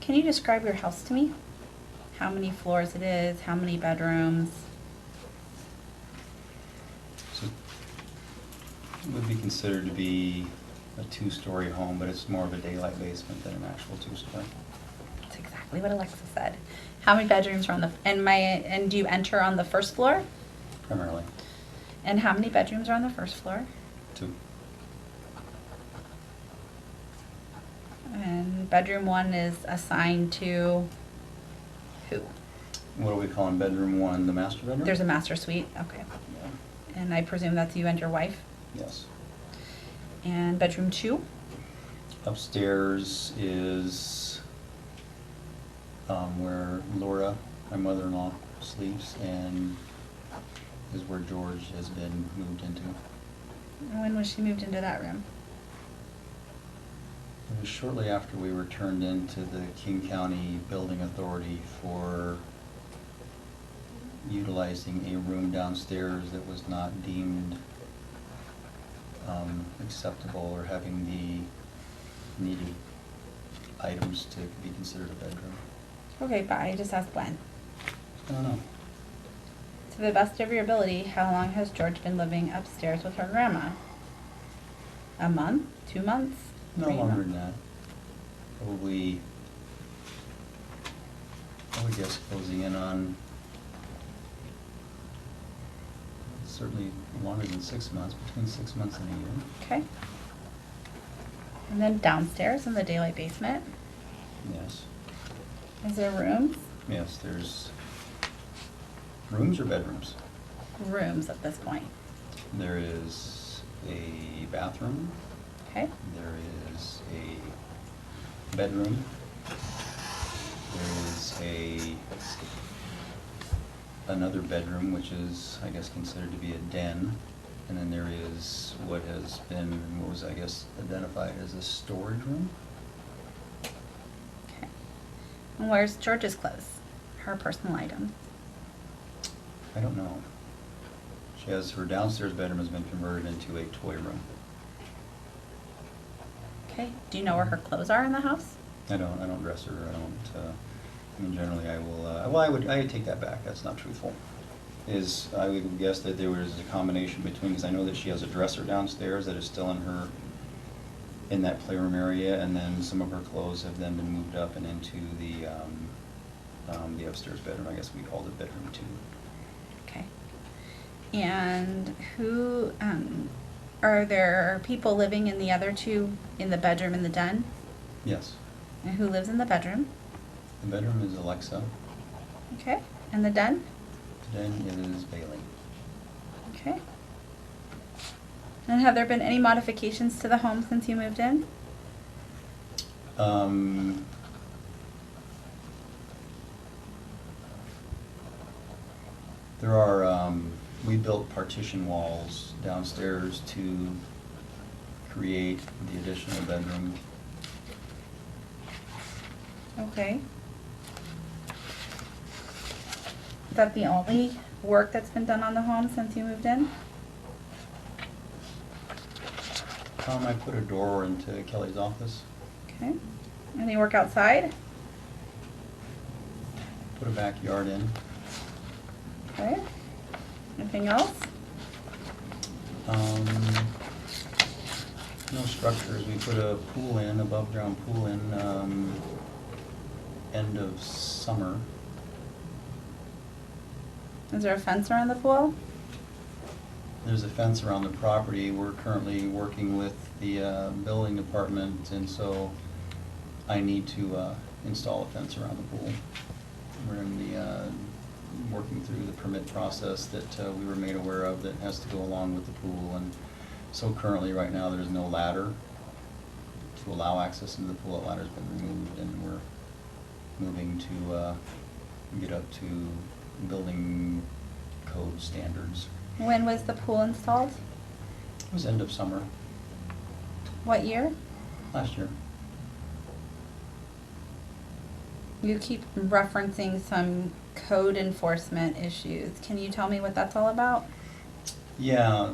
Can you describe your house to me? How many floors it is, how many bedrooms? So it would be considered to be a two-story home, but it's more of a daylight basement than an actual two-story. That's exactly what Alexa said. How many bedrooms are on the, and do you enter on the first floor? Primarily. And how many bedrooms are on the first floor? Two. And bedroom 1 is assigned to who? What are we calling bedroom 1? The master bedroom? There's a master suite, okay. Yeah. And I presume that's you and your wife? Yes. And bedroom 2? Upstairs is where Laura, my mother-in-law, sleeps, and is where George has been moved into. When was she moved into that room? It was shortly after we were turned into the King County Building Authority for utilizing a room downstairs that was not deemed acceptable or having the needed items to be considered a bedroom. Okay, but I just asked when. I don't know. To the best of your ability, how long has George been living upstairs with her grandma? A month? 2 months? No 3 longer months? than that. Probably, I would guess closing in on certainly longer than 6 months, between 6 months and a year. Okay. And then downstairs in the daylight basement, Yes. is there rooms? Yes, there's rooms or bedrooms. Rooms at this point. There is a bathroom. Okay. There is a bedroom. There is another bedroom, which is, I guess, considered to be a den. And then there is what was, I guess, identified as a storage room. Okay. And where's George's clothes? Her personal items? I don't know. Her downstairs bedroom has been converted into a toy room. Okay. Do you know where her clothes are in the house? I don't dress her. I mean, generally I will, I would take that back. That's not truthful. I would guess that there was a combination between, because I know that she has a dresser downstairs that is still in that playroom area, and then some of her clothes have then been moved up and into the upstairs bedroom. I guess we called it bedroom 2. Okay. And who, are there people living in the other 2, in the bedroom and the den? Yes. And who lives in the bedroom? The bedroom is Alexa. Okay. And the den? The den is Bailey. Okay. And have there been any modifications to the home since you moved in? There are, we built partition walls downstairs to create the additional bedroom. Okay. Is that the only work that's been done on the home since you moved in? I put a door into Kelly's office, Okay. Any work outside? put a backyard in. Okay. Anything else? No structures. We put a pool in, above ground pool in, end of summer. Is there a fence around the pool? There's a fence around the property. We're currently working with the building department, and so I need to install a fence around the pool. We're in the working through the permit process that we were made aware of that has to go along with the pool, and so currently right now there's no ladder to allow access into the pool. That ladder's been removed, and we're moving to get up to building code standards. When was the pool installed? It was end of summer What year? last year. You keep referencing some code enforcement issues. Can you tell me what that's all about? Yeah.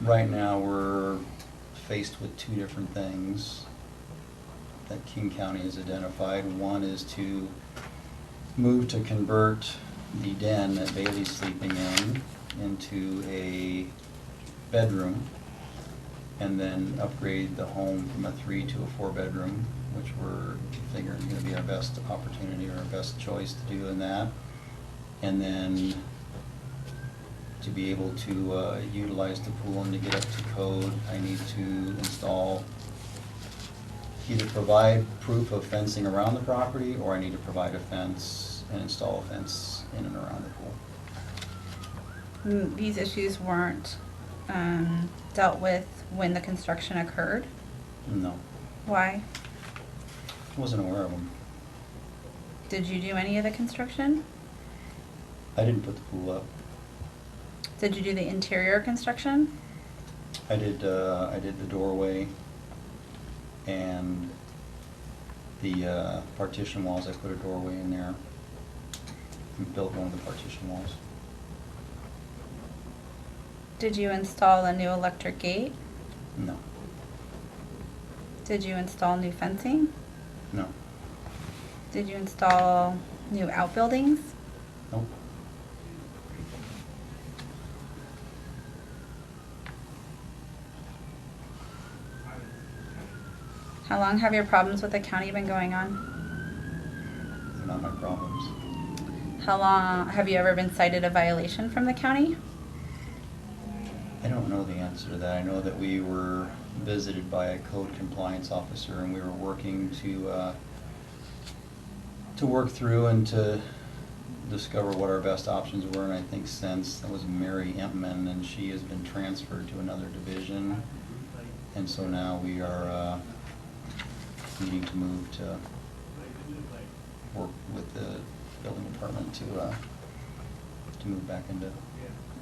Right now we're faced with 2 different things. that King County has identified. One is to move to convert the den that Bailey's sleeping in into a bedroom, and then upgrade the home from a 3 to a 4-bedroom, which we're figuring gonna be our best opportunity or our best choice to do in that. And then to be able to utilize the pool and to get up to code, I need to install, either provide proof of fencing around the property, or I need to provide a fence and install a fence in and around the pool. These issues weren't dealt with when the construction occurred? No, Why? I wasn't aware of them. Did you do any of the construction? I didn't put the pool up. Did you do the interior construction? I did the doorway and the partition walls. I put a doorway in there and built one of the partition walls. Did you install a new electric gate? No, Did you install new fencing? no, Did you install new outbuildings? nope. How long have your problems with the county been going on? They're not my problems. How long, have you ever been cited a violation from the county? I don't know the answer to that. I know that we were visited by a code compliance officer, and we were working to work through and to discover what our best options were. And I think since, that was Mary Empman, and she has been transferred to another division. And so now we are needing to move to work with the building department to move back into,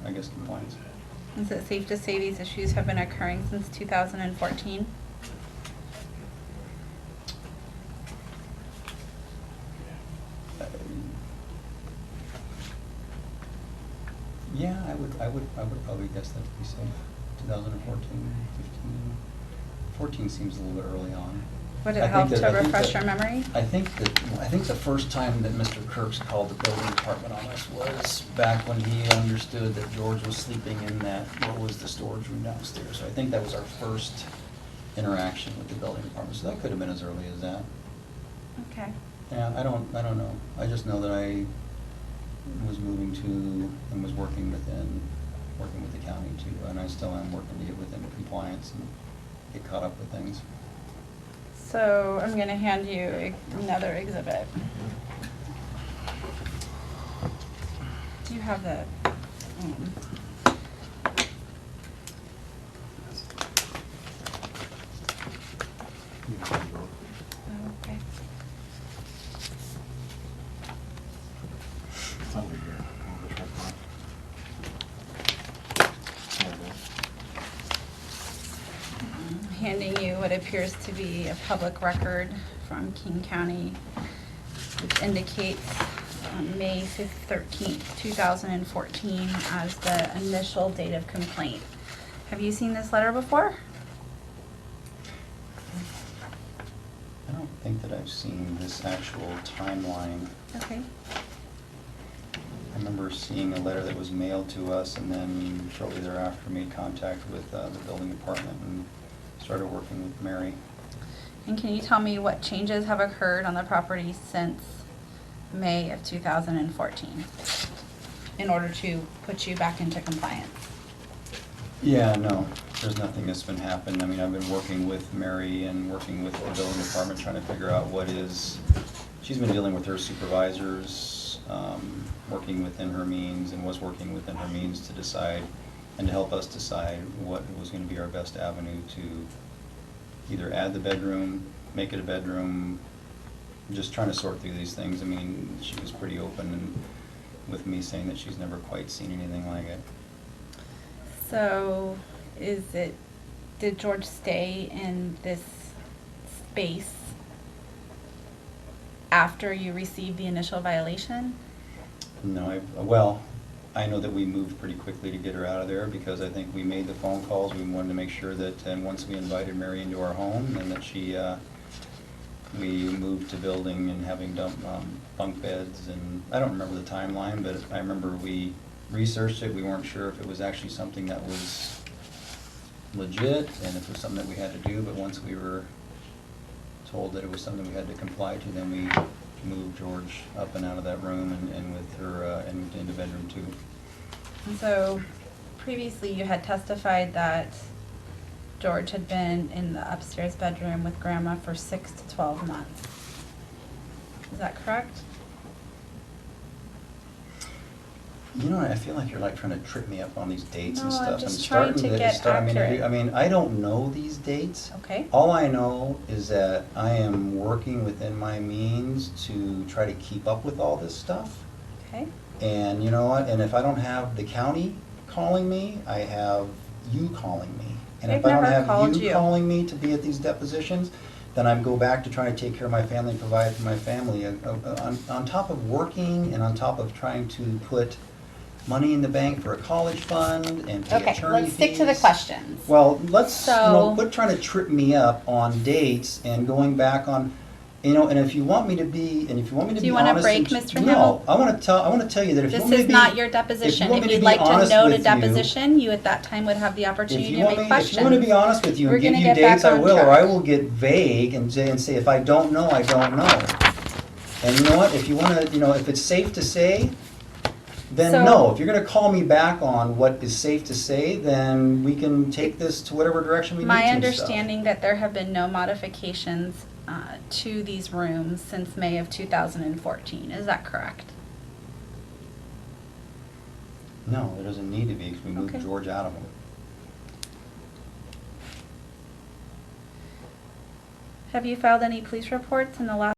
I guess, compliance. Is it safe to say these issues have been occurring since 2014? Yeah, I would probably guess that to be safe. 2014, 15. 14 seems a little bit early on. Would I it think help that- to I think refresh that- your memory? I think the first time that Mr. Kirks called the building department on us was back when he understood that George was sleeping in that, what was the storage room downstairs. So I think that was our first interaction with the building department. So that could have been as early as that. Okay. Yeah, I don't know. I just know that I was moving to and was working with the county too, and I still am working to get within compliance and get caught up with things. So I'm gonna hand you another exhibit. Do you have the, okay. It's under here. I'll just write that. I'm handing you what appears to be a public record from King County, which indicates May 13th, 2014 as the initial date of complaint. Have you seen this letter before? I don't think that I've seen this actual timeline. Okay. I remember seeing a letter that was mailed to us, and then shortly thereafter made contact with the building department and started working with Mary. And can you tell me what changes have occurred on the property since May of 2014 in order to put you back into compliance? Yeah, no, there's nothing that's been happening. I mean, I've been working with Mary and working with the building department, trying to figure out what is, she's been dealing with her supervisors, working within her means, and was working within her means to decide and to help us decide what was going to be our best avenue to either add the bedroom, make it a bedroom, just trying to sort through these things. I mean, she was pretty open and with me saying that she's never quite seen anything like it. So did George stay in this space after you received the initial violation? No, well, I know that we moved pretty quickly to get her out of there because I think we made the phone calls. We wanted to make sure that, and once we invited Mary into our home, and that she we moved to building and having bunk beds, and I don't remember the timeline, but I remember we researched it. We weren't sure if it was actually something that was legit and if it was something that we had to do, but once we were told that it was something we had to comply to, then we moved George up and out of that room and with her, and moved into bedroom 2. And so previously you had testified that George had been in the upstairs bedroom with Grandma for 6 to 12 months. Is that correct? You know, I feel like you're like trying to trip me up on these dates and No, I'm stuff. just starting trying to get accurate. I mean, I don't know these dates. Okay. All I know is that I am working within my means to try to keep up with all this stuff. Okay. And you know what? And if I don't have the county calling me, I have you calling me. And They've if I don't never have called you you. calling me to be at these depositions, then I go back to trying to take care of my family and provide for my family. On top of working and on top of trying to put money in the bank for a college fund and pay Okay, attorney let's stick to the fees. questions. Well, let's, So- quit trying to trip me up on dates and going back on, and if you want me to be, and if you want me to Do be you wanna honest. break, and- Mr. No, Himmel? I want to tell you that if you This want me to is be. not your If deposition. you want If me to you'd be like to honest know the with you- deposition, you at that time would have the If opportunity you to want make me, questions. if you want to be honest with you We're and give gonna you get back dates, I on will, or I track. will get vague and say, if I don't know, I don't know. And you know what, if you want to, if it's safe to say, then So- no. If you're going to call me back on what is safe to say, then we can take this to whatever direction we need to. My and stuff. understanding that there have been no modifications to these rooms since May of 2014. Is that correct? No, there doesn't need to be, because we moved Okay. George out of them. Have you filed any police reports in the last